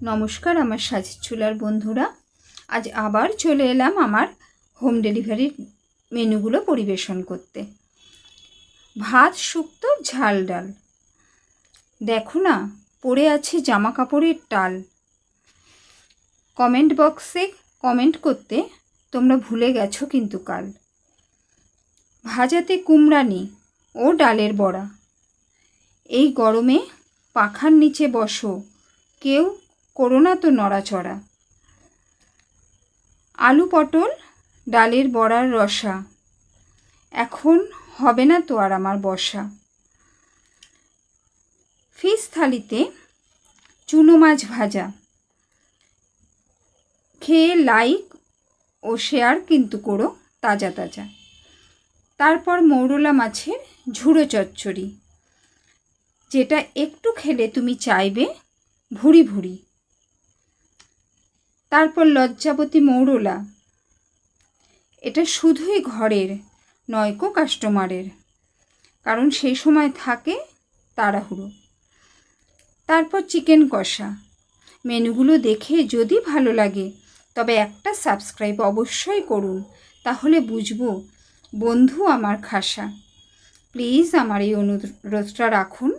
নমস্কার আমার সাজের চুলার বন্ধুরা, আজ আবার চলে এলাম আমার হোম ডেলিভারির মেনুগুলো পরিবেশন করতে। ভাত, শুক্তো, ঝাল ডাল। দেখো না, পড়ে আছে জামা কাপড়ের টাল। কমেন্ট বক্সে কমেন্ট করতে তোমরা ভুলে গেছো কিন্তু কাল। ভাজাতে কুমড়ানি ও ডালের বড়া। এই গরমে পাখার নিচে বসো, কেউ করো না তো নড়াচড়া। আলু পটল ডালের বড়ার রসা, এখন হবে না তো আর আমার বসা। ফিশ থালিতে চুনো মাছ ভাজা, খেয়ে লাইক ও শেয়ার কিন্তু করো তাজা তাজা। তারপর মৌরলা মাছের ঝুড়ো চচ্চড়ি, যেটা একটু খেলে তুমি চাইবে ভুরি ভুরি। তারপর লজ্জাবতী মৌরলা, এটা শুধুই ঘরের, নয়কো কাস্টমারের, কারণ সেই সময় থাকে তাড়াহুড়ো। তারপর চিকেন কষা। মেনুগুলো দেখে যদি ভালো লাগে তবে একটা সাবস্ক্রাইব অবশ্যই করুন, তাহলে বুঝবো বন্ধু আমার খাসা। প্লিজ আমার এই অনুরোধটা রাখুন।